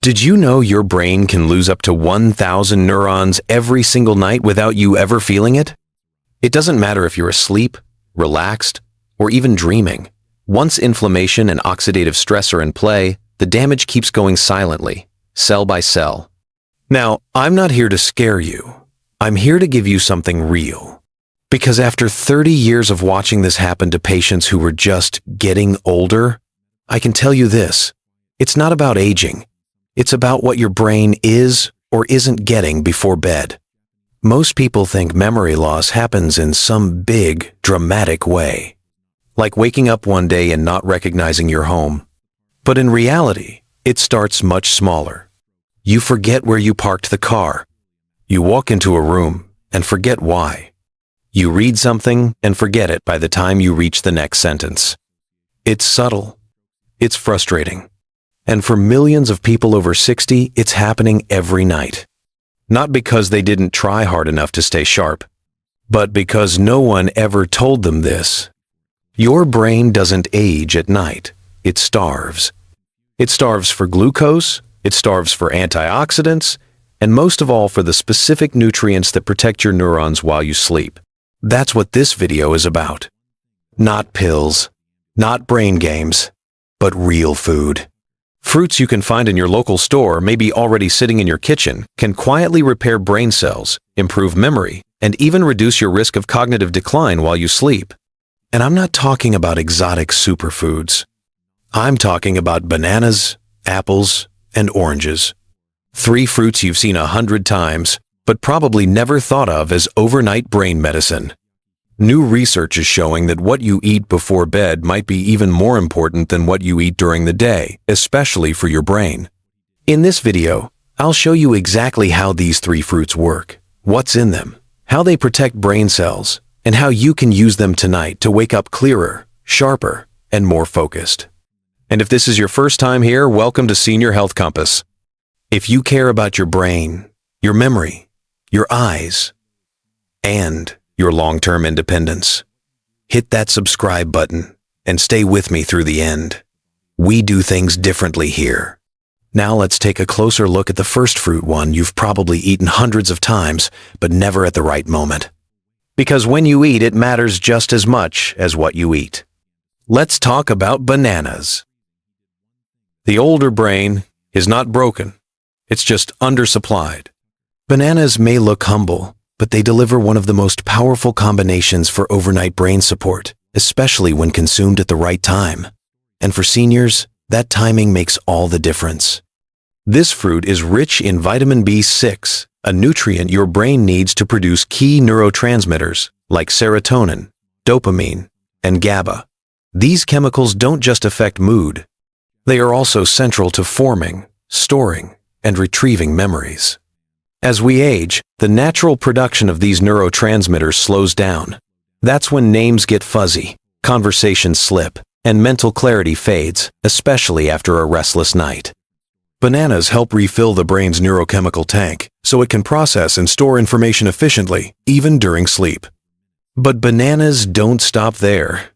Did you know your brain can lose up to 1,000 neurons every single night without you ever feeling it? It doesn't matter if you're asleep, relaxed, or even dreaming. Once inflammation and oxidative stress are in play, the damage keeps going silently, cell by cell. Now, I'm not here to scare you. I'm here to give you something real. Because after 30 years of watching this happen to patients who were just getting older, I can tell you this: it's not about aging. It's about what your brain is or isn't getting before bed. Most people think memory loss happens in some big, dramatic way, like waking up one day and not recognizing your home. But in reality, it starts much smaller. You forget where you parked the car. You walk into a room and forget why. You read something and forget it by the time you reach the next sentence. It's subtle. It's frustrating. And for millions of people over 60, it's happening every night. Not because they didn't try hard enough to stay sharp, but because no one ever told them this. Your brain doesn't age at night. It starves. It starves for glucose, it starves for antioxidants, and most of all for the specific nutrients that protect your neurons while you sleep. That's what this video is about. Not pills, not brain games, but real food. Fruits you can find in your local store, maybe already sitting in your kitchen, can quietly repair brain cells, improve memory, and even reduce your risk of cognitive decline while you sleep. And I'm not talking about exotic superfoods. I'm talking about bananas, apples, and oranges. 3 fruits you've seen 100 times, but probably never thought of as overnight brain medicine. New research is showing that what you eat before bed might be even more important than what you eat during the day, especially for your brain. In this video, I'll show you exactly how these 3 fruits work, what's in them, how they protect brain cells, and how you can use them tonight to wake up clearer, sharper, and more focused. And if this is your first time here, welcome to Senior Health Compass. If you care about your brain, your memory, your eyes, and your long-term independence, hit that subscribe button and stay with me through the end. We do things differently here. Now let's take a closer look at the first fruit, one you've probably eaten hundreds of times, but never at the right moment. Because when you eat, it matters just as much as what you eat. Let's talk about bananas. The older brain is not broken. It's just undersupplied. Bananas may look humble, but they deliver one of the most powerful combinations for overnight brain support, especially when consumed at the right time. And for seniors, that timing makes all the difference. This fruit is rich in vitamin B6, a nutrient your brain needs to produce key neurotransmitters like serotonin, dopamine, and GABA. These chemicals don't just affect mood. They are also central to forming, storing, and retrieving memories. As we age, the natural production of these neurotransmitters slows down. That's when names get fuzzy, conversations slip, and mental clarity fades, especially after a restless night. Bananas help refill the brain's neurochemical tank, so it can process and store information efficiently, even during sleep. But bananas don't stop there.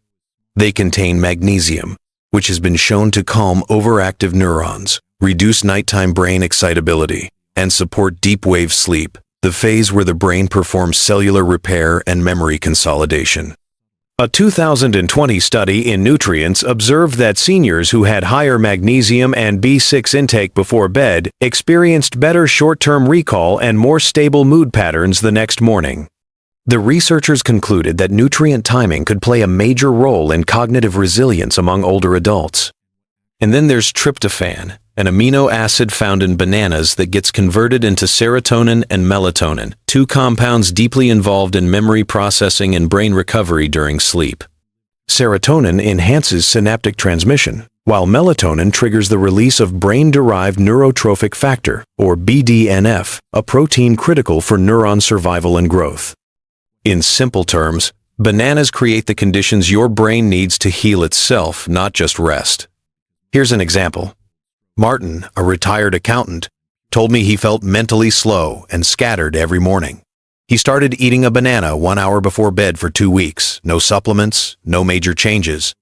They contain magnesium, which has been shown to calm overactive neurons, reduce nighttime brain excitability, and support deep wave sleep, the phase where the brain performs cellular repair and memory consolidation. A 2020 study in Nutrients observed that seniors who had higher magnesium and B6 intake before bed experienced better short-term recall and more stable mood patterns the next morning. The researchers concluded that nutrient timing could play a major role in cognitive resilience among older adults. And then there's tryptophan, an amino acid found in bananas that gets converted into serotonin and melatonin, 2 compounds deeply involved in memory processing and brain recovery during sleep. Serotonin enhances synaptic transmission, while melatonin triggers the release of brain-derived neurotrophic factor, or BDNF, a protein critical for neuron survival and growth. In simple terms, bananas create the conditions your brain needs to heal itself, not just rest. Here's an example. Martin, a retired accountant, told me he felt mentally slow and scattered every morning. He started eating a banana 1 hour before bed for 2 weeks, no supplements, no major changes.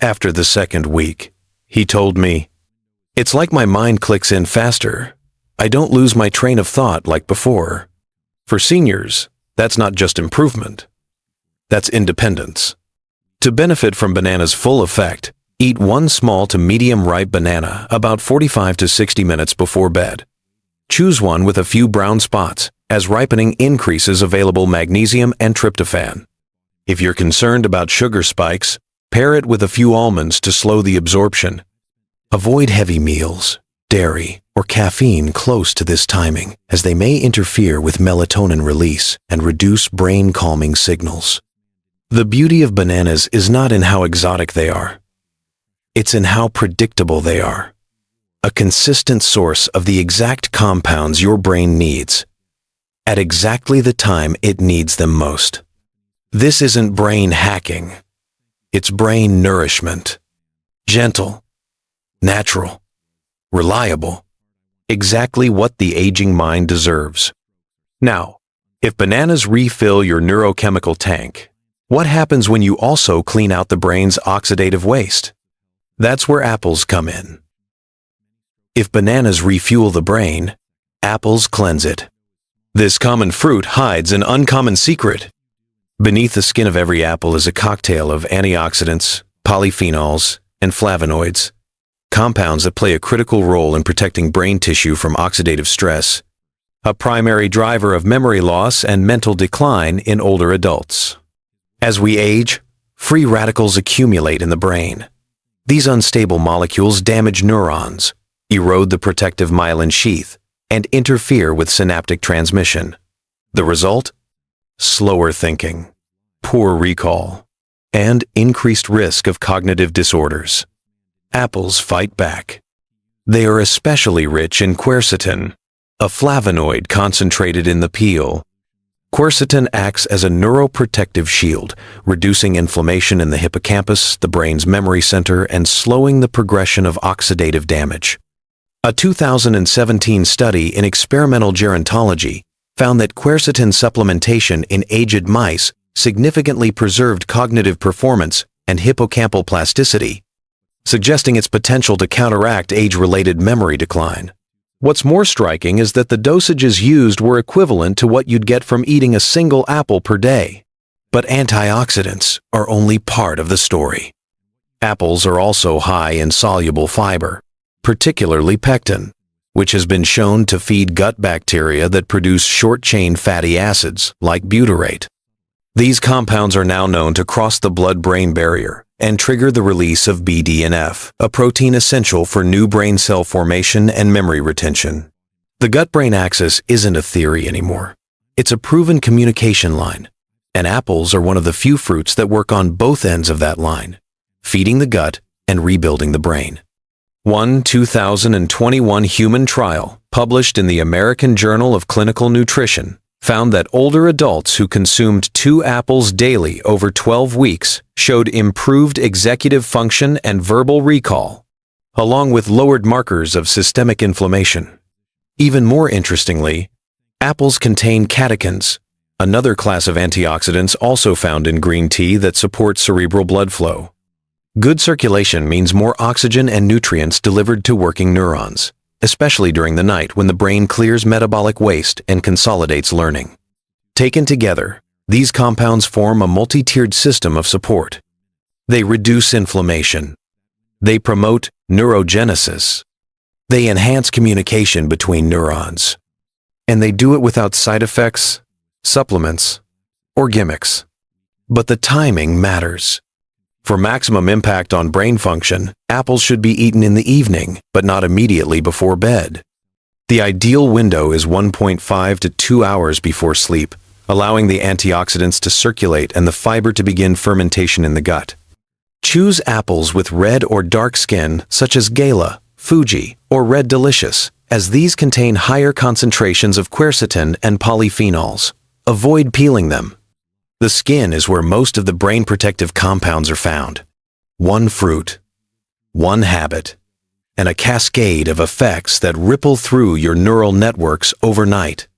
After the second week, he told me, It's like my mind clicks in faster. I don't lose my train of thought like before. For seniors, that's not just improvement. That's independence. To benefit from banana's full effect, eat one small to medium-ripe banana about 45 to 60 minutes before bed. Choose one with a few brown spots, as ripening increases available magnesium and tryptophan. If you're concerned about sugar spikes, pair it with a few almonds to slow the absorption. Avoid heavy meals, dairy, or caffeine close to this timing, as they may interfere with melatonin release and reduce brain calming signals. The beauty of bananas is not in how exotic they are. It's in how predictable they are. A consistent source of the exact compounds your brain needs, at exactly the time it needs them most. This isn't brain hacking. It's brain nourishment. Gentle, natural, reliable. Exactly what the aging mind deserves. Now, if bananas refill your neurochemical tank, what happens when you also clean out the brain's oxidative waste? That's where apples come in. If bananas refuel the brain, apples cleanse it. This common fruit hides an uncommon secret. Beneath the skin of every apple is a cocktail of antioxidants, polyphenols, and flavonoids, compounds that play a critical role in protecting brain tissue from oxidative stress, a primary driver of memory loss and mental decline in older adults. As we age, free radicals accumulate in the brain. These unstable molecules damage neurons, erode the protective myelin sheath, and interfere with synaptic transmission. The result? Slower thinking, poor recall, and increased risk of cognitive disorders. Apples fight back. They are especially rich in quercetin, a flavonoid concentrated in the peel. Quercetin acts as a neuroprotective shield, reducing inflammation in the hippocampus, the brain's memory center, and slowing the progression of oxidative damage. A 2017 study in experimental gerontology found that quercetin supplementation in aged mice significantly preserved cognitive performance and hippocampal plasticity, suggesting its potential to counteract age-related memory decline. What's more striking is that the dosages used were equivalent to what you'd get from eating a single apple per day. But antioxidants are only part of the story. Apples are also high in soluble fiber, particularly pectin, which has been shown to feed gut bacteria that produce short-chain fatty acids like butyrate. These compounds are now known to cross the blood-brain barrier and trigger the release of BDNF, a protein essential for new brain cell formation and memory retention. The gut-brain axis isn't a theory anymore. It's a proven communication line, and apples are one of the few fruits that work on both ends of that line, feeding the gut and rebuilding the brain. One 2021 human trial, published in the American Journal of Clinical Nutrition, found that older adults who consumed 2 apples daily over 12 weeks showed improved executive function and verbal recall, along with lowered markers of systemic inflammation. Even more interestingly, apples contain catechins, another class of antioxidants also found in green tea that support cerebral blood flow. Good circulation means more oxygen and nutrients delivered to working neurons, especially during the night when the brain clears metabolic waste and consolidates learning. Taken together, these compounds form a multi-tiered system of support. They reduce inflammation. They promote neurogenesis. They enhance communication between neurons. And they do it without side effects, supplements, or gimmicks. But the timing matters. For maximum impact on brain function, apples should be eaten in the evening, but not immediately before bed. The ideal window is 1.5 to 2 hours before sleep, allowing the antioxidants to circulate and the fiber to begin fermentation in the gut. Choose apples with red or dark skin, such as Gala, Fuji, or Red Delicious, as these contain higher concentrations of quercetin and polyphenols. Avoid peeling them. The skin is where most of the brain protective compounds are found. One fruit, one habit, and a cascade of effects that ripple through your neural networks overnight.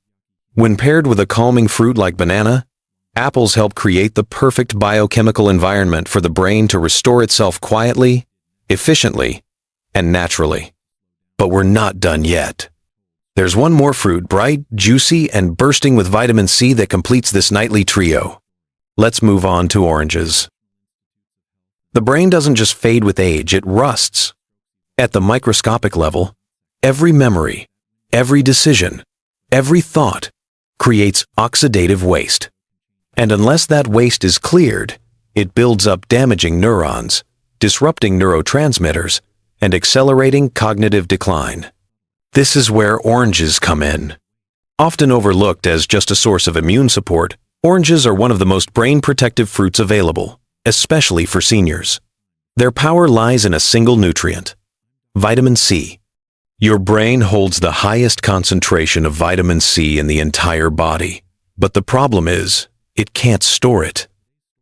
When paired with a calming fruit like banana, apples help create the perfect biochemical environment for the brain to restore itself quietly, efficiently, and naturally. But we're not done yet. There's one more fruit, bright, juicy, and bursting with vitamin C that completes this nightly trio. Let's move on to oranges. The brain doesn't just fade with age, it rusts. At the microscopic level, every memory, every decision, every thought creates oxidative waste. And unless that waste is cleared, it builds up damaging neurons, disrupting neurotransmitters, and accelerating cognitive decline. This is where oranges come in. Often overlooked as just a source of immune support, oranges are one of the most brain-protective fruits available, especially for seniors. Their power lies in a single nutrient: vitamin C. Your brain holds the highest concentration of vitamin C in the entire body, but the problem is, it can't store it.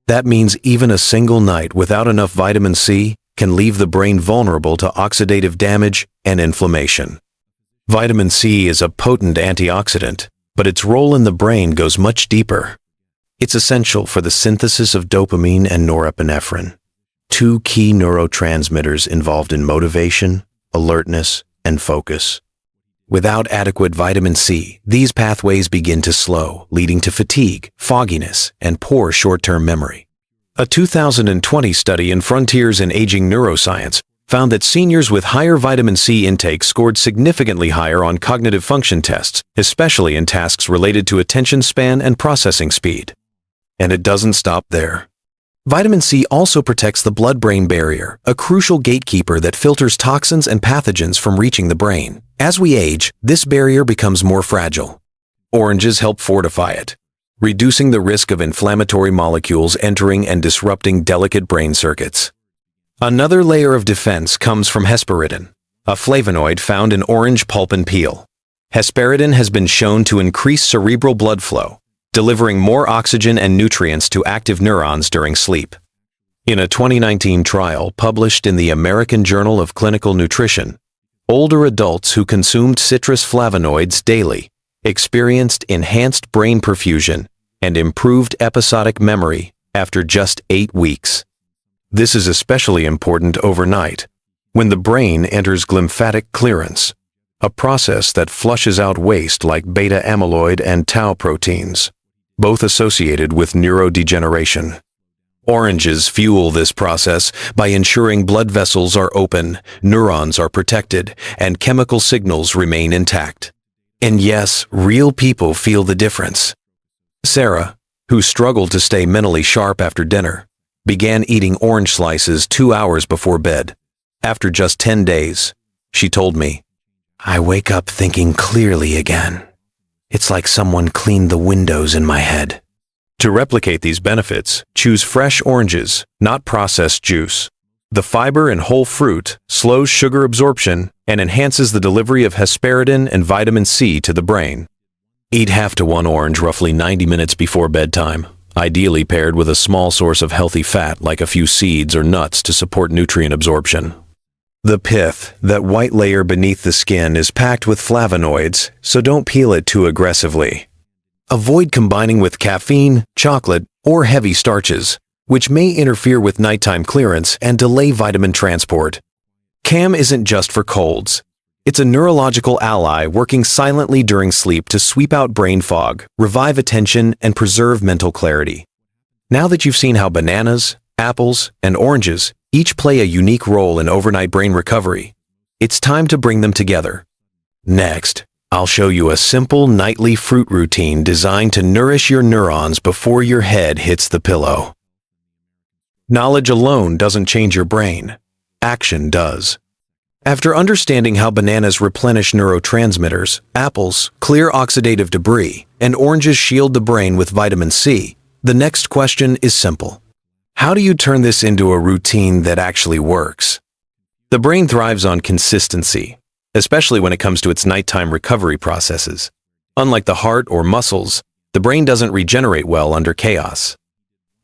That means even a single night without enough vitamin C can leave the brain vulnerable to oxidative damage and inflammation. Vitamin C is a potent antioxidant, but its role in the brain goes much deeper. It's essential for the synthesis of dopamine and norepinephrine, two key neurotransmitters involved in motivation, alertness, and focus. Without adequate vitamin C, these pathways begin to slow, leading to fatigue, fogginess, and poor short-term memory. A 2020 study in Frontiers in Aging Neuroscience found that seniors with higher vitamin C intake scored significantly higher on cognitive function tests, especially in tasks related to attention span and processing speed. And it doesn't stop there. Vitamin C also protects the blood-brain barrier, a crucial gatekeeper that filters toxins and pathogens from reaching the brain. As we age, this barrier becomes more fragile. Oranges help fortify it, reducing the risk of inflammatory molecules entering and disrupting delicate brain circuits. Another layer of defense comes from hesperidin, a flavonoid found in orange pulp and peel. Hesperidin has been shown to increase cerebral blood flow, delivering more oxygen and nutrients to active neurons during sleep. In a 2019 trial published in the American Journal of Clinical Nutrition, older adults who consumed citrus flavonoids daily experienced enhanced brain perfusion and improved episodic memory after just 8 weeks. This is especially important overnight, when the brain enters glymphatic clearance, a process that flushes out waste like beta amyloid and tau proteins, both associated with neurodegeneration. Oranges fuel this process by ensuring blood vessels are open, neurons are protected, and chemical signals remain intact. And yes, real people feel the difference. Sarah, who struggled to stay mentally sharp after dinner, began eating orange slices 2 hours before bed. After just 10 days, she told me, "I wake up thinking clearly again. It's like someone cleaned the windows in my head." To replicate these benefits, choose fresh oranges, not processed juice. The fiber in whole fruit slows sugar absorption and enhances the delivery of hesperidin and vitamin C to the brain. Eat half to one orange roughly 90 minutes before bedtime, ideally paired with a small source of healthy fat like a few seeds or nuts to support nutrient absorption. The pith, that white layer beneath the skin, is packed with flavonoids, so don't peel it too aggressively. Avoid combining with caffeine, chocolate, or heavy starches, which may interfere with nighttime clearance and delay vitamin transport. CAM isn't just for colds. It's a neurological ally working silently during sleep to sweep out brain fog, revive attention, and preserve mental clarity. Now that you've seen how bananas, apples, and oranges each play a unique role in overnight brain recovery, it's time to bring them together. Next, I'll show you a simple nightly fruit routine designed to nourish your neurons before your head hits the pillow. Knowledge alone doesn't change your brain. Action does. After understanding how bananas replenish neurotransmitters, apples clear oxidative debris, and oranges shield the brain with vitamin C, the next question is simple. How do you turn this into a routine that actually works? The brain thrives on consistency, especially when it comes to its nighttime recovery processes. Unlike the heart or muscles, the brain doesn't regenerate well under chaos.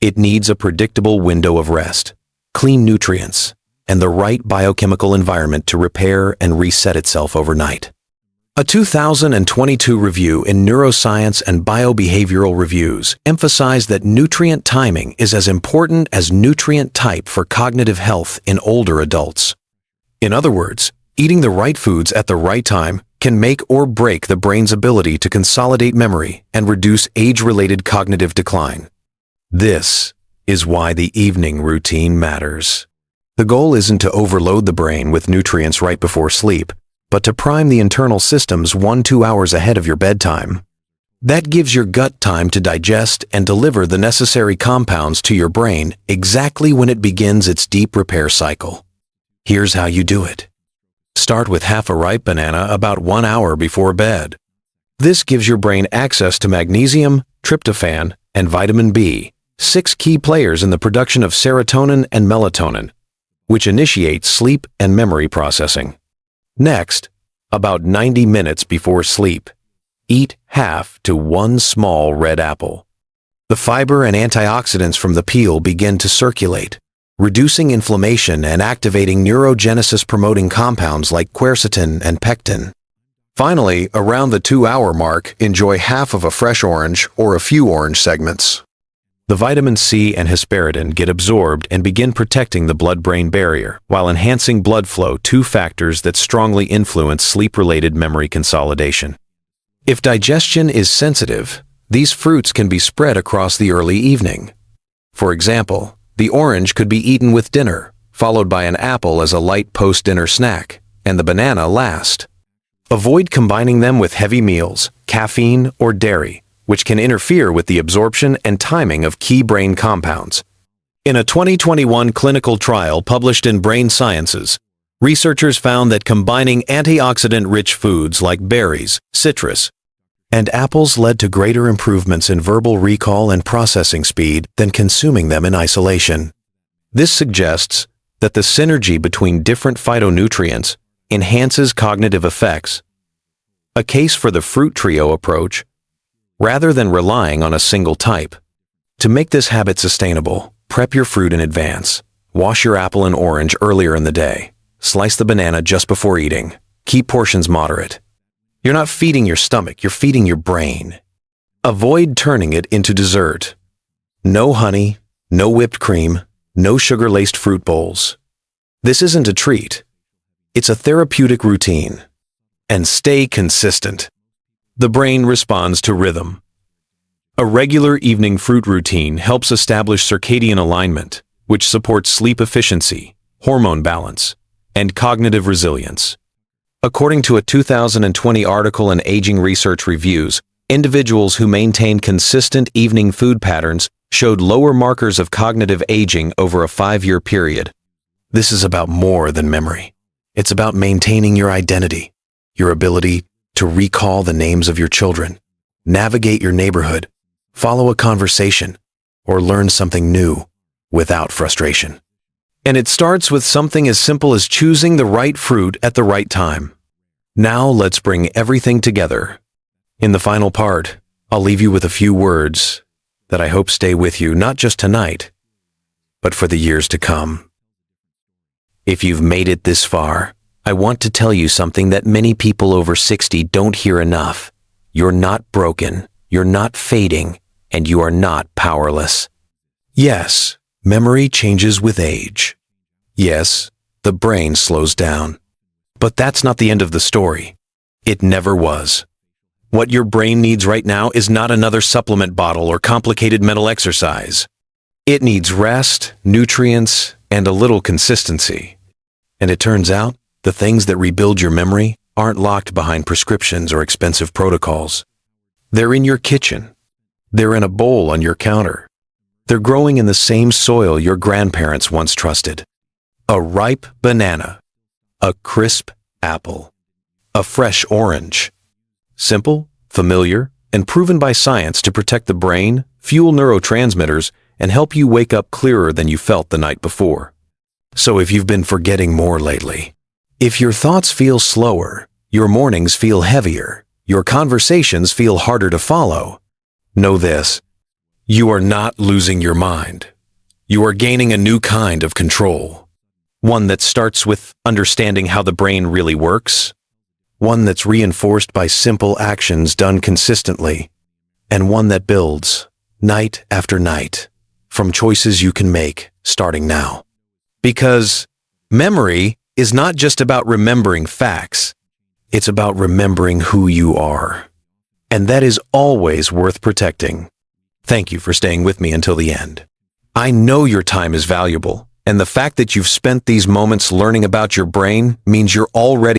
It needs a predictable window of rest, clean nutrients, and the right biochemical environment to repair and reset itself overnight. A 2022 review in Neuroscience and Biobehavioral Reviews emphasized that nutrient timing is as important as nutrient type for cognitive health in older adults. In other words, Eating the right foods at the right time can make or break the brain's ability to consolidate memory and reduce age-related cognitive decline. This is why the evening routine matters. The goal isn't to overload the brain with nutrients right before sleep, but to prime the internal systems 1-2 hours ahead of your bedtime. That gives your gut time to digest and deliver the necessary compounds to your brain exactly when it begins its deep repair cycle. Here's how you do it. Start with half a ripe banana about 1 hour before bed. This gives your brain access to magnesium, tryptophan, and vitamin B, 6 key players in the production of serotonin and melatonin, which initiate sleep and memory processing. Next, about 90 minutes before sleep, eat half to 1 small red apple. The fiber and antioxidants from the peel begin to circulate, reducing inflammation and activating neurogenesis-promoting compounds like quercetin and pectin. Finally, around the 2-hour mark, enjoy half of a fresh orange or a few orange segments. The vitamin C and hesperidin get absorbed and begin protecting the blood-brain barrier while enhancing blood flow, 2 factors that strongly influence sleep-related memory consolidation. If digestion is sensitive, these fruits can be spread across the early evening. For example, the orange could be eaten with dinner, followed by an apple as a light post-dinner snack, and the banana last. Avoid combining them with heavy meals, caffeine, or dairy, which can interfere with the absorption and timing of key brain compounds. In a 2021 clinical trial published in Brain Sciences, researchers found that combining antioxidant-rich foods like berries, citrus, and apples led to greater improvements in verbal recall and processing speed than consuming them in isolation. This suggests that the synergy between different phytonutrients enhances cognitive effects, a case for the fruit trio approach, rather than relying on a single type. To make this habit sustainable, prep your fruit in advance. Wash your apple and orange earlier in the day. Slice the banana just before eating. Keep portions moderate. You're not feeding your stomach, you're feeding your brain. Avoid turning it into dessert. No honey, no whipped cream, no sugar-laced fruit bowls. This isn't a treat. It's a therapeutic routine. And stay consistent. The brain responds to rhythm. A regular evening fruit routine helps establish circadian alignment, which supports sleep efficiency, hormone balance, and cognitive resilience. According to a 2020 article in Aging Research Reviews, individuals who maintained consistent evening food patterns showed lower markers of cognitive aging over a 5-year period. This is about more than memory. It's about maintaining your identity, your ability to recall the names of your children, navigate your neighborhood, follow a conversation, or learn something new without frustration. And it starts with something as simple as choosing the right fruit at the right time. Now let's bring everything together. In the final part, I'll leave you with a few words that I hope stay with you not just tonight, but for the years to come. If you've made it this far, I want to tell you something that many people over 60 don't hear enough. You're not broken, you're not fading, and you are not powerless. Yes, memory changes with age. Yes, the brain slows down. But that's not the end of the story. It never was. What your brain needs right now is not another supplement bottle or complicated mental exercise. It needs rest, nutrients, and a little consistency. And it turns out, the things that rebuild your memory aren't locked behind prescriptions or expensive protocols. They're in your kitchen. They're in a bowl on your counter. They're growing in the same soil your grandparents once trusted. A ripe banana. A crisp apple. A fresh orange. Simple, familiar, and proven by science to protect the brain, fuel neurotransmitters, and help you wake up clearer than you felt the night before. So if you've been forgetting more lately, if your thoughts feel slower, your mornings feel heavier, your conversations feel harder to follow, know this: you are not losing your mind. You are gaining a new kind of control. One that starts with understanding how the brain really works, one that's reinforced by simple actions done consistently, and one that builds, night after night, from choices you can make starting now. Because memory is not just about remembering facts. It's about remembering who you are. And that is always worth protecting. Thank you for staying with me until the end. I know your time is valuable, and the fact that you've spent these moments learning about your brain means you're already